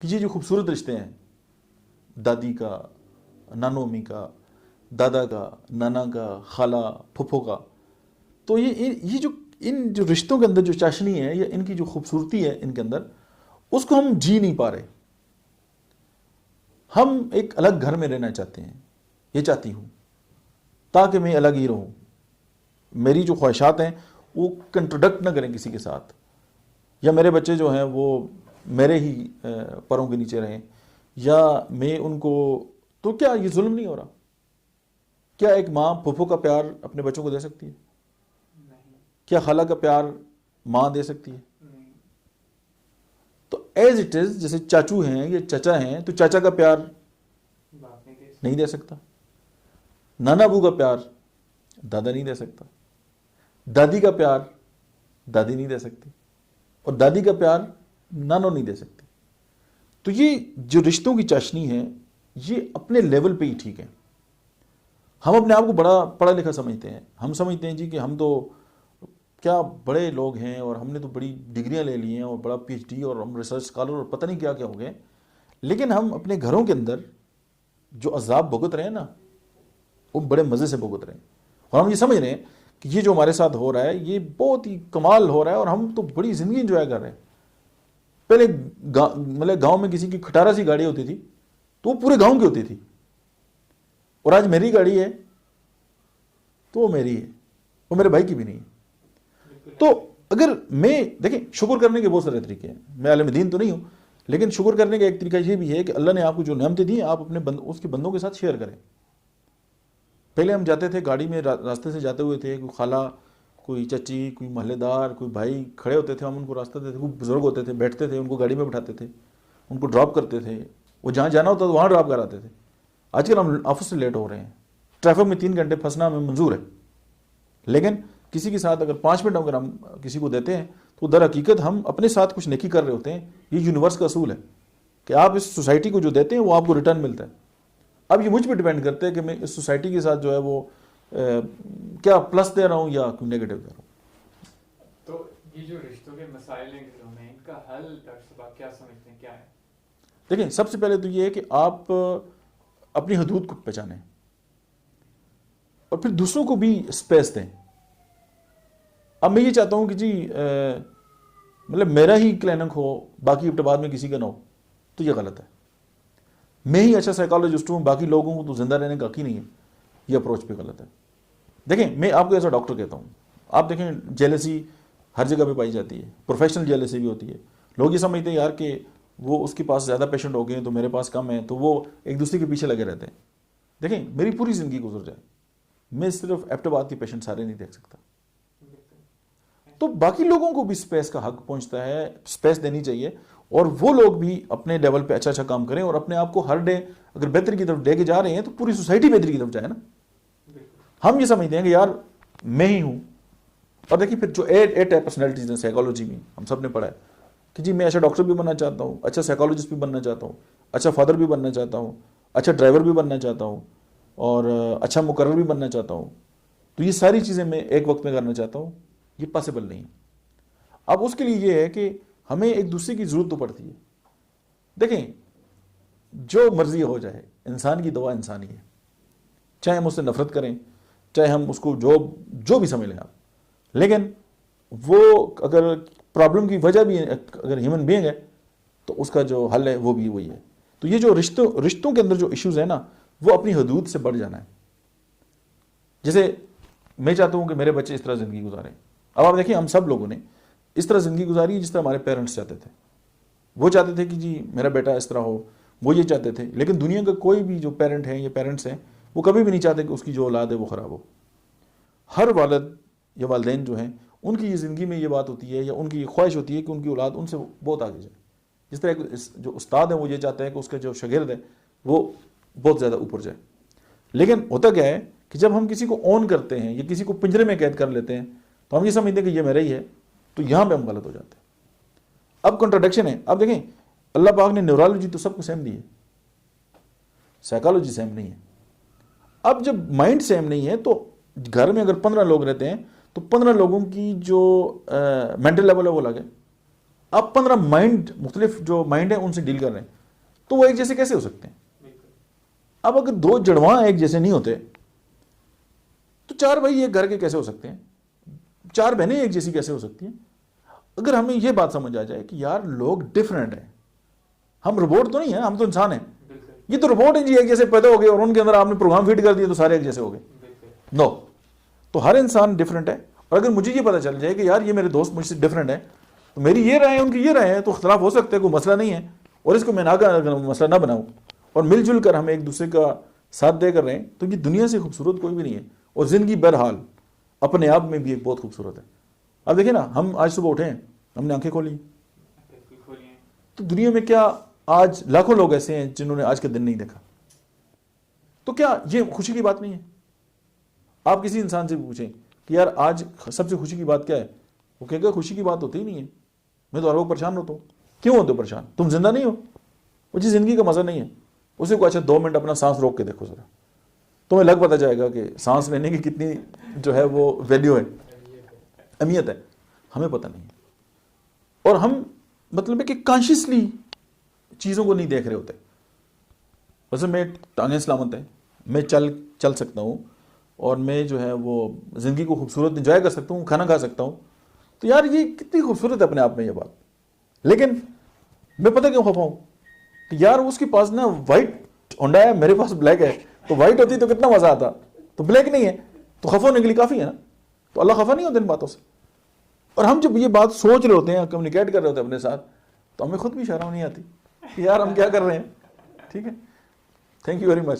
کہ یہ جو خوبصورت رشتے ہیں، دادی کا، نانو امی کا، دادا کا، نانا کا، خالہ پھپھو کا، تو یہ جو ان جو رشتوں کے اندر جو چاشنی ہے یا ان کی جو خوبصورتی ہے ان کے اندر، اس کو ہم جی نہیں پا رہے. ہم ایک الگ گھر میں رہنا چاہتے ہیں، یہ چاہتی ہوں تاکہ میں الگ ہی رہوں، میری جو خواہشات ہیں وہ کنٹروڈکٹ نہ کریں کسی کے ساتھ، یا میرے بچے جو ہیں وہ میرے ہی پروں کے نیچے رہیں، یا میں ان کو. تو کیا یہ ظلم نہیں ہو رہا؟ کیا ایک ماں پھپھو کا پیار اپنے بچوں کو دے سکتی ہے؟ کیا خالہ کا پیار ماں دے سکتی ہے؟ تو ایز اٹ از، جیسے چاچو ہیں یا چچا ہیں تو چاچا کا پیار نہیں دے سکتا، نانا ابو کا پیار دادا نہیں دے سکتا، دادی کا پیار دادی نہیں دے سکتی، اور دادی کا پیار نانو نہیں دے سکتی. تو یہ جو رشتوں کی چاشنی ہے یہ اپنے لیول پہ ہی ٹھیک ہے. ہم اپنے آپ کو بڑا پڑھا لکھا سمجھتے ہیں، ہم سمجھتے ہیں جی کہ ہم تو کیا بڑے لوگ ہیں اور ہم نے تو بڑی ڈگریاں لے لی ہیں اور بڑا پی ایچ ڈی اور ہم ریسرچ اسکالر اور پتہ نہیں کیا کیا ہو گئے. لیکن ہم اپنے گھروں کے اندر جو عذاب بھگت رہے ہیں نا وہ بڑے مزے سے بھگت رہے ہیں، اور ہم یہ سمجھ رہے ہیں کہ یہ جو ہمارے ساتھ ہو رہا ہے یہ بہت ہی کمال ہو رہا ہے اور ہم تو بڑی زندگی انجوائے کر رہے ہیں. پہلے مطلب گاؤں میں کسی کی کھٹارا سی گاڑی ہوتی تھی تو وہ پورے گاؤں کی ہوتی تھی، اور آج میری گاڑی ہے تو وہ میری ہے، وہ میرے بھائی کی بھی نہیں ہے. تو اگر میں دیکھیں، شکر کرنے کے بہت سارے طریقے ہیں، میں عالم دین تو نہیں ہوں، لیکن شکر کرنے کا ایک طریقہ یہ بھی ہے کہ اللہ نے آپ کو جو نعمتیں دی آپ اپنے اس کے بندوں کے ساتھ شیئر کریں. پہلے ہم جاتے تھے گاڑی میں، راستے سے جاتے ہوئے تھے، کوئی خالہ، کوئی چچی، کوئی محلے دار، کوئی بھائی کھڑے ہوتے تھے، ہم ان کو راستہ دیتے تھے، کوئی بزرگ ہوتے تھے بیٹھتے تھے، ان کو گاڑی میں بٹھاتے تھے، ان کو ڈراپ کرتے تھے، وہ جہاں جانا ہوتا تھا وہاں ڈراپ کراتے تھے. آج کل ہم آفس سے لیٹ ہو رہے ہیں، ٹریفک میں 3 گھنٹے پھنسنا ہمیں منظور ہے، لیکن کسی کے ساتھ اگر 5 منٹ اگر ہم کسی کو دیتے ہیں تو در حقیقت ہم اپنے ساتھ کچھ نیکی کر رہے ہوتے ہیں. یہ یونیورس کا اصول ہے کہ آپ اس سوسائٹی کو جو دیتے ہیں وہ آپ کو ریٹرن ملتا ہے. اب یہ مجھ پہ ڈیپینڈ کرتا ہے کہ میں اس سوسائٹی کے ساتھ جو ہے وہ کیا پلس دے رہا ہوں یا نیگیٹو دے رہا ہوں. تو یہ جو رشتوں کے مسائل ہیں گھروں میں، ان کا حل ڈاکٹر صاحب کیا سمجھتے ہیں، کیا ہے؟ دیکھیں، سب سے پہلے تو یہ ہے کہ آپ اپنی حدود کو پہچانیں اور پھر دوسروں کو بھی اسپیس دیں. اب میں یہ چاہتا ہوں کہ جی مطلب میرا ہی کلینک ہو، باقی ابتباد میں کسی کا نہ ہو، تو یہ غلط ہے. میں ہی اچھا سائیکالوجسٹ ہوں، باقی لوگوں کو تو زندہ رہنے کا حق ہی نہیں ہے، یہ اپروچ بھی غلط ہے. دیکھیں، میں آپ کو ایسا ڈاکٹر کہتا ہوں، آپ دیکھیں جیلسی ہر جگہ پہ پائی جاتی ہے، پروفیشنل جیلسی بھی ہوتی ہے. لوگ یہ سمجھتے ہیں یار کہ وہ اس کے پاس زیادہ پیشنٹ ہو گئے ہیں تو میرے پاس کم ہیں، تو وہ ایک دوسرے کے پیچھے لگے رہتے ہیں. دیکھیں، میری پوری زندگی گزر جائے، میں صرف ایبٹباد کے پیشنٹ سارے نہیں دیکھ سکتا، تو باقی لوگوں کو بھی اسپیس کا حق پہنچتا ہے، اسپیس دینی چاہیے، اور وہ لوگ بھی اپنے لیول پہ اچھا کام کریں اور اپنے آپ کو ہر ڈے اگر بہتری کی طرف لے کے جا رہے ہیں تو پوری سوسائٹی بہتری کی طرف جائے نا. ہم یہ سمجھتے ہیں کہ یار میں ہی ہوں. اور دیکھیے پھر جو ایٹ پرسنالٹیز ہیں سائیکالوجی میں ہم سب نے پڑھا ہے کہ جی میں اچھا ڈاکٹر بھی بننا چاہتا ہوں، اچھا سائیکالوجسٹ بھی بننا چاہتا ہوں، اچھا فادر بھی بننا چاہتا ہوں، اچھا ڈرائیور بھی بننا چاہتا ہوں، اور اچھا مقرر بھی بننا چاہتا ہوں. تو یہ ساری چیزیں میں ایک وقت میں کرنا چاہتا ہوں، یہ پاسبل نہیں. اب اس کے لیے یہ ہے کہ ہمیں ایک دوسرے کی ضرورت تو پڑتی ہے. دیکھیں، جو مرضی ہو جائے، انسان کی دعا انسانی ہے، چاہے ہم اس سے نفرت کریں، چاہے ہم اس کو جو بھی سمجھ لیں آپ، لیکن وہ اگر پرابلم کی وجہ بھی اگر ہیومن بینگ ہے تو اس کا جو حل ہے وہ بھی وہی ہے. تو یہ جو رشتوں کے اندر جو ایشوز ہیں نا وہ اپنی حدود سے بڑھ جانا ہے. جیسے میں چاہتا ہوں کہ میرے بچے اس طرح زندگی گزاریں. اب آپ دیکھیں، ہم سب لوگوں نے اس طرح زندگی گزاری ہے جس طرح ہمارے پیرنٹس چاہتے تھے. وہ چاہتے تھے کہ جی میرا بیٹا اس طرح ہو، وہ یہ چاہتے تھے. لیکن دنیا کا کوئی بھی جو پیرنٹ ہیں یا پیرنٹس ہیں وہ کبھی بھی نہیں چاہتے کہ اس کی جو اولاد ہے وہ خراب ہو. ہر والد یا والدین جو ہیں ان کی یہ زندگی میں یہ بات ہوتی ہے یا ان کی یہ خواہش ہوتی ہے کہ ان کی اولاد ان سے بہت آگے جائے. جس طرح جو استاد ہیں وہ یہ چاہتے ہیں کہ اس کا جو شاگرد ہے وہ بہت زیادہ اوپر جائے. لیکن ہوتا کیا ہے کہ جب ہم کسی کو اون کرتے ہیں یا کسی کو پنجرے میں قید کر لیتے ہیں تو ہم یہ سمجھتے ہیں کہ یہ میرا ہی ہے، تو یہاں پہ ہم غلط ہو جاتے ہیں. اب کنٹراڈکشن ہے. اب دیکھیں، اللہ پاک نے نیورولوجی تو سب کو سیم دی ہے، سائیکالوجی سیم نہیں ہے. اب جب مائنڈ سیم نہیں ہے تو گھر میں اگر 15 لوگ رہتے ہیں تو 15 لوگوں کی جو مینٹل لیول ہے وہ الگ ہے. آپ 15 مائنڈ مختلف جو مائنڈ ہیں ان سے ڈیل کر رہے ہیں, تو وہ ایک جیسے کیسے ہو سکتے ہیں؟ اب اگر 2 جڑواں ایک جیسے نہیں ہوتے تو 4 بھائی ایک گھر کے کیسے ہو سکتے ہیں؟ 4 بہنیں ایک جیسی کیسے ہو سکتی ہیں؟ اگر ہمیں یہ بات سمجھ آ جائے کہ یار لوگ ڈفرینٹ ہیں, ہم روبوٹ تو نہیں ہیں, ہم تو انسان ہیں. یہ تو روبوٹ ہیں جی ایک جیسے پیدا ہو گئے اور ان کے اندر آپ نے پروگرام فیڈ کر دیا تو سارے ایک جیسے ہو گئے. نو, تو ہر انسان ڈفرینٹ ہے. اور اگر مجھے یہ پتا چل جائے کہ یار یہ میرے دوست مجھ سے ڈفرینٹ ہیں, تو میری یہ رائے ہے ان کی یہ رائے ہے, تو اختلاف ہو سکتا ہے, کوئی مسئلہ نہیں ہے, اور اس کو میں مسئلہ نہ بناؤں اور مل جل کر ہم ایک دوسرے کا ساتھ دے کر رہے ہیں, تو یہ دنیا سے خوبصورت کوئی بھی نہیں ہے. اور زندگی بہرحال اپنے آپ میں بھی ایک بہت خوبصورت ہے. اب دیکھیں نا, ہم آج صبح اٹھے ہیں, ہم نے آنکھیں کھولی, تو دنیا میں کیا آج لاکھوں لوگ ایسے ہیں جنہوں نے آج کا دن نہیں دیکھا. تو کیا یہ خوشی کی بات نہیں ہے؟ آپ کسی انسان سے پوچھیں کہ یار آج سب سے خوشی کی بات کیا ہے, وہ کہے گا خوشی کی بات ہوتی ہی نہیں ہے, میں تو ہر وقت پریشان ہوتا ہوں. کیوں ہوتے ہو پریشان؟ تم زندہ نہیں ہو. وہ جی زندگی کا مزہ نہیں ہے. اسے کو اچھا 2 منٹ اپنا سانس روک کے دیکھو ذرا, تمہیں لگ پتہ جائے گا کہ سانس لینے کی کتنی جو ہے وہ ویلیو ہے, اہمیت ہے. ہمیں پتہ نہیں ہے, اور ہم مطلب ہے کہ کانشیسلی چیزوں کو نہیں دیکھ رہے ہوتے. ویسے میں ٹانگیں سلامت ہیں, میں چل سکتا ہوں, اور میں جو ہے وہ زندگی کو خوبصورت انجوائے کر سکتا ہوں, کھانا کھا سکتا ہوں. تو یار یہ کتنی خوبصورت ہے اپنے آپ میں یہ بات. لیکن میں پتہ کیوں خفا ہوں کہ یار اس کے پاس نا وائٹ ہونڈا ہے, میرے پاس بلیک ہے. تو وائٹ ہوتی تو کتنا مزہ آتا, تو بلیک نہیں ہے, تو خفا ہونے کے لیے کافی ہے نا. تو اللہ خفا نہیں ہوتے ان باتوں سے. اور ہم جب یہ بات سوچ رہے ہوتے ہیں, کمیونیکیٹ کر رہے ہوتے ہیں اپنے ساتھ, تو ہمیں خود بھی شرم نہیں آتی کہ یار ہم کیا کر رہے ہیں. ٹھیک ہے, تھینک یو ویری مچ.